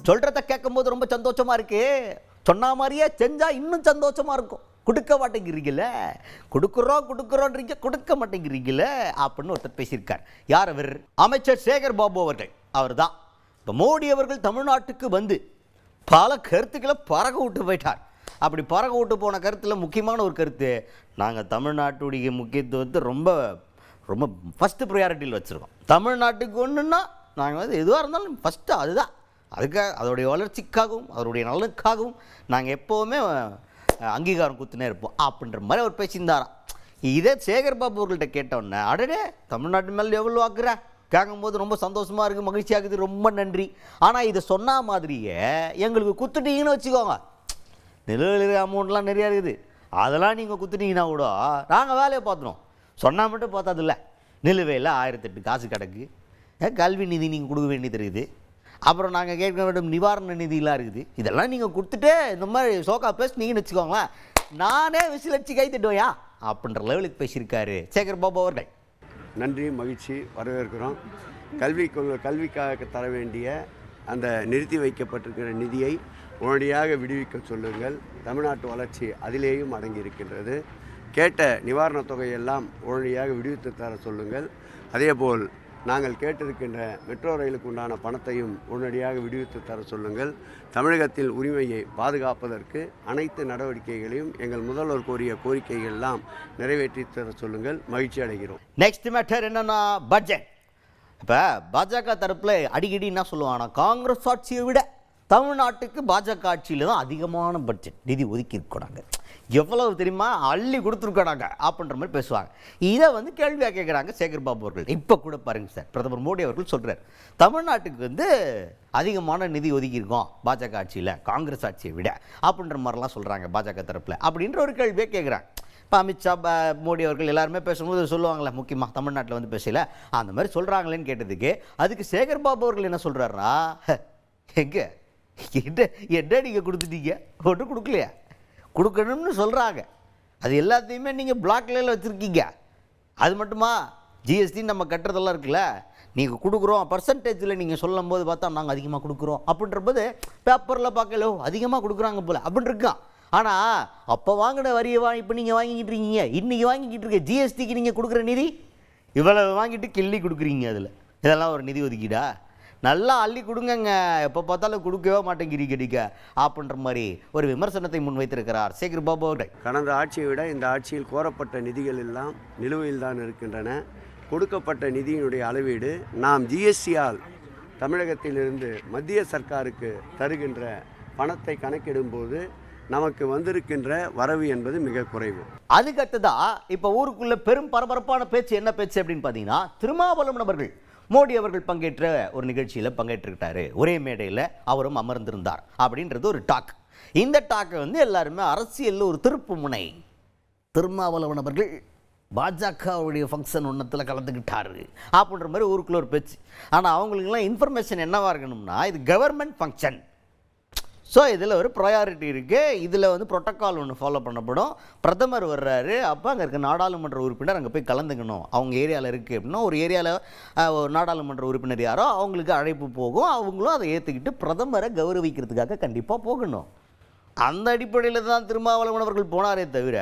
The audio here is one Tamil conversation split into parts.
சொல்கிறத கேட்கும்போது ரொம்ப சந்தோஷமாக இருக்கு, சொன்ன மாதிரியே செஞ்சால் இன்னும் சந்தோஷமாக இருக்கும். கொடுக்க மாட்டேங்கிறீங்கள, கொடுக்குறோன்றீங்க, கொடுக்க மாட்டேங்கிறீங்கள அப்படின்னு ஒருத்தர் பேசியிருக்கார். யார் அவர்? அமைச்சர் சேகர் பாபு அவர்கள். அவர் தான் இப்போ மோடி அவர்கள் தமிழ்நாட்டுக்கு வந்து பல கருத்துக்களை பறக்க விட்டு போயிட்டார். அப்படி பறக்க விட்டு போன கருத்தில் முக்கியமான ஒரு கருத்து, நாங்கள் தமிழ்நாட்டுடைய முக்கியத்துவத்தை ரொம்ப ரொம்ப ஃபஸ்ட்டு ப்ரையாரிட்டியில் வச்சுருக்கோம். தமிழ்நாட்டுக்கு ஒன்றுன்னா நாங்கள் வந்து எதுவாக இருந்தாலும் ஃபஸ்ட்டு அதுதான், அதுக்காக அதோடைய வளர்ச்சிக்காகவும் அதனுடைய நலனுக்காகவும் நாங்கள் எப்போவுமே அங்கீகாரம் கொடுத்துனே இருப்போம் அப்படின்ற மாதிரி அவர் பேசியிருந்தாராம். இதே சேகர் பாபு அவர்கள்ட்ட கேட்டோன்னே, அடடே தமிழ்நாட்டு மேலே எவ்வளோ ஆக்குற கேட்கும்போது ரொம்ப சந்தோஷமாக இருக்குது, மகிழ்ச்சியாகுது, ரொம்ப நன்றி. ஆனால் இதை சொன்ன மாதிரியே எங்களுக்கு குத்துட்டீங்கன்னு வச்சுக்கோங்க, நிலுவையில் அமௌண்ட்லாம் நிறையா இருக்குது, அதெல்லாம் நீங்கள் குத்துட்டீங்கன்னா கூட நாங்கள் வேலையை பார்த்துனோம். சொன்னால் மட்டும் பார்த்ததில்ல, நிலுவையில் 1008 காசு கிடக்கு, கல்வி நிதி நீங்கள் கொடுக்க வேண்டியது இருக்குது, அப்புறம் நாங்கள் கேட்க வேண்டும் நிவாரண நிதியெலாம் இருக்குது. இதெல்லாம் நீங்கள் கொடுத்துட்டு இந்த மாதிரி சோக்கா பேசுனீங்கன்னு வச்சுக்கோங்களேன், நானே விசிலடிச்சு கை தட்டுவையா அப்படின்ற லெவலுக்கு பேசியிருக்காரு சேகர் பாபு அவர்கள். நன்றி, மகிழ்ச்சி, வரவேற்கிறோம். கல்விக்காக தர வேண்டிய அந்த நிறுத்தி வைக்கப்பட்டிருக்கிற நிதியை உடனடியாக விடுவிக்க சொல்லுங்கள். தமிழ்நாட்டு வளர்ச்சி அதிலேயும் அடங்கியிருக்கின்றது. கேட்ட நிவாரணத் தொகையெல்லாம் உடனடியாக விடுவித்து தர சொல்லுங்கள். அதேபோல் நாங்கள் கேட்டிருக்கின்ற மெட்ரோ ரயிலுக்கு உண்டான பணத்தையும் உடனடியாக விடுவித்து தர சொல்லுங்கள். தமிழகத்தில் உரிமையை பாதுகாப்பதற்கு அனைத்து நடவடிக்கைகளையும் எங்கள் முதல்வர் கோரிய கோரிக்கைகள் எல்லாம் நிறைவேற்றி தர சொல்லுங்கள். மகிழ்ச்சி அடைகிறோம். நெக்ஸ்ட் மேட்டர் என்னன்னா பட்ஜெட். இப்போ பாஜக தரப்பில் அடிக்கடி என்ன சொல்லுவாங்கன்னா, காங்கிரஸ் ஆட்சியை விட தமிழ்நாட்டுக்கு பாஜக ஆட்சியில் தான் அதிகமான பட்ஜெட் நிதி ஒதுக்கி இருக்கோனாங்க, எவ்வளவு தெரியுமா அள்ளி கொடுத்துருக்கோனாங்க அப்படின்ற மாதிரி பேசுவாங்க. இதை வந்து கேள்வியாக கேட்குறாங்க சேகர் பாபு அவர்கள். இப்போ கூட பாருங்கள் சார், பிரதமர் மோடி அவர்கள் சொல்கிறார் தமிழ்நாட்டுக்கு வந்து அதிகமான நிதி ஒதுக்கியிருக்கோம் பாஜக ஆட்சியில் காங்கிரஸ் ஆட்சியை விட அப்படின்ற மாதிரிலாம் சொல்கிறாங்க பாஜக தரப்பில் அப்படின்ற ஒரு கேள்வியை கேட்குறாங்க. இப்போ அமித்ஷா மோடி அவர்கள் எல்லாருமே பேசும்போது சொல்லுவாங்களே, முக்கியமாக தமிழ்நாட்டில் வந்து பேசல அந்த மாதிரி சொல்கிறாங்களேன்னு கேட்டதுக்கு அதுக்கு சேகர் பாபு அவர்கள் என்ன சொல்கிறாருன்னா, எங்கே என்ன நீங்கள் கொடுத்துட்டீங்க, ஒன்றும் கொடுக்கலையா, கொடுக்கணும்னு சொல்கிறாங்க, அது எல்லாத்தையுமே நீங்கள் பிளாக்ல வச்சுருக்கீங்க, அது மட்டுமா ஜிஎஸ்டி நம்ம கட்டுறதெல்லாம் இருக்குல்ல, நீங்கள் கொடுக்குறோம் பர்சன்டேஜில் நீங்கள் சொல்லும் போது பார்த்தா நாங்கள் அதிகமாக கொடுக்குறோம் அப்படின்ற போது பேப்பரில் பார்க்கல அதிகமாக கொடுக்குறாங்க போல் அப்படின்னு இருக்கான். ஆனால் அப்போ வாங்கின வரியை இப்போ நீங்கள் வாங்கிக்கிட்டு இருக்கீங்க, இன்றைக்கி வாங்கிக்கிட்டு இருக்க ஜிஎஸ்டிக்கு நீங்கள் கொடுக்குற நிதி இவ்வளோ வாங்கிட்டு கிள்ளி கொடுக்குறீங்க, அதில் இதெல்லாம் ஒரு நிதி ஒதுக்கீடா? நல்லா அள்ளி கொடுங்கங்க, எப்போ பார்த்தாலும் கொடுக்கவே மாட்டேங்கிறீங்க அப்படின்ற மாதிரி ஒரு விமர்சனத்தை முன்வைத்திருக்கிறார் சேகர் பாபு அவர்கள். கடந்த ஆட்சியை விட இந்த ஆட்சியில் கோரப்பட்ட நிதிகள் எல்லாம் நிலுவையில் தான் இருக்கின்றன. கொடுக்கப்பட்ட நிதியினுடைய அளவீடு நாம் ஜிஎஸ்டியால் தமிழகத்திலிருந்து மத்திய சர்க்காருக்கு தருகின்ற பணத்தை கணக்கிடும்போது நமக்கு வந்திருக்கின்ற வரவு என்பது மிக குறைவு. அதுக்கடுத்ததா இப்போ ஊருக்குள்ள பெரும் பரபரப்பான பேச்சு என்ன பேச்சு அப்படின்னு பார்த்தீங்கன்னா, திருமாவளவன் அவர்கள் மோடி அவர்கள் பங்கேற்ற ஒரு நிகழ்ச்சியில் பங்கேற்றுக்கிட்டாரு, ஒரே மேடையில் அவரும் அமர்ந்திருந்தார் அப்படின்றது ஒரு டாக். இந்த டாக்கை வந்து எல்லாருமே அரசியலில் ஒரு திருப்பு முனை, திருமாவளவன் அவர்கள் பாஜகவுடைய ஃபங்க்ஷன் ஒன்றத்தில் கலந்துக்கிட்டாரு அப்படின்ற மாதிரி ஊருக்குள்ள ஒரு பேச்சு. ஆனால் அவங்களுக்கெல்லாம் இன்ஃபர்மேஷன் என்னவாக இருக்கணும்னா, இது கவர்மெண்ட் ஃபங்க்ஷன், ஸோ இதில் ஒரு ப்ரையாரிட்டி இருக்குது, இதில் வந்து ப்ரோட்டோக்கால் ஒன்று ஃபாலோ பண்ணப்படும், பிரதமர் வர்றாரு, அப்போ அங்கே இருக்க நாடாளுமன்ற உறுப்பினர் அங்கே போய் கலந்துக்கணும், அவங்க ஏரியாவில் இருக்குது அப்படின்னா ஒரு ஏரியாவில் நாடாளுமன்ற உறுப்பினர் யாரோ அவங்களுக்கு அழைப்பு போகும், அவங்களும் அதை ஏற்றுக்கிட்டு பிரதமரை கௌரவிக்கிறதுக்காக கண்டிப்பாக போகணும். அந்த அடிப்படையில் தான் திருமாவளவன் அவர்கள் போனாரே தவிர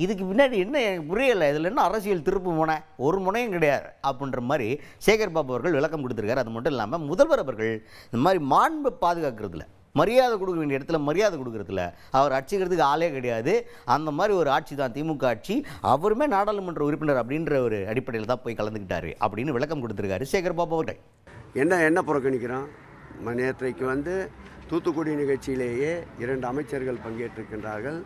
இதுக்கு பின்னாடி என்ன எனக்கு புரியலை, இதில் என்ன அரசியல் திருப்பு முனை, ஒரு முனையும் கிடையாது அப்படின்ற மாதிரி சேகர் பாபு அவர்கள் விளக்கம் கொடுத்துருக்காரு. அது மட்டும் இல்லாமல் முதல்வர் அவர்கள் இந்த மாதிரி மாண்பை பாதுகாக்கிறதுல, மரியாதை கொடுக்க வேண்டிய இடத்துல மரியாதை கொடுக்குறதுல அவர் அடிச்சுக்கிறதுக்கு ஆளே கிடையாது. அந்த மாதிரி ஒரு ஆட்சி தான் திமுக ஆட்சி, அவருமே நாடாளுமன்ற உறுப்பினர் அப்படின்ற ஒரு அடிப்படையில் தான் போய் கலந்துக்கிட்டாரு அப்படின்னு விளக்கம் கொடுத்துருக்காரு சேகர் பாபு அவர்கள். என்ன புறக்கணிக்கிறோம்? நேற்றைக்கு வந்து தூத்துக்குடி நிகழ்ச்சியிலேயே 2 அமைச்சர்கள் பங்கேற்றிருக்கின்றார்கள்.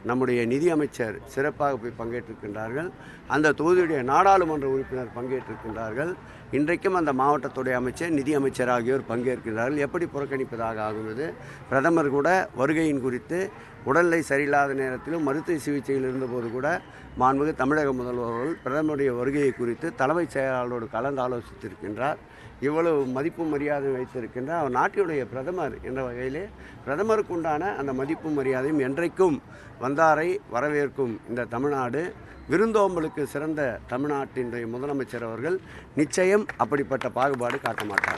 நம்முடைய நிதி அமைச்சர் சிறப்பாக போய் பங்கேற்றிருக்கின்றார்கள். அந்த தொகுதியுடைய நாடாளுமன்ற உறுப்பினர் பங்கேற்றிருக்கின்றார்கள். இன்றைக்கும் அந்த மாவட்டத்துடைய அமைச்சர், நிதி அமைச்சர் ஆகியோர் பங்கேற்கிறார்கள். எப்படி புறக்கணிப்பதாக ஆகுவது? பிரதமர் கூட வருகையின் குறித்து உடல்நிலை சரியில்லாத நேரத்திலும் மருத்துவ சிகிச்சையில் இருந்தபோது கூட மாண்புமிகு தமிழக முதல்வர்கள் பிரதமருடைய வருகையை குறித்து தலைமைச் செயலாளரோடு கலந்து ஆலோசித்திருக்கின்றார். இவ்வளவு மதிப்பு மரியாதை வைத்திருக்கின்ற அவர் நாட்டினுடைய பிரதமர் என்ற வகையிலே பிரதமருக்கு உண்டான அந்த மதிப்பு மரியாதையும் என்றைக்கும் வந்தாரை வரவேற்கும் இந்த தமிழ்நாடு, விருந்தோம்பலுக்கு சிறந்த தமிழ்நாட்டினுடைய முதலமைச்சர் அவர்கள் நிச்சயம் அப்படிப்பட்ட பாகுபாடு காட்ட மாட்டார்.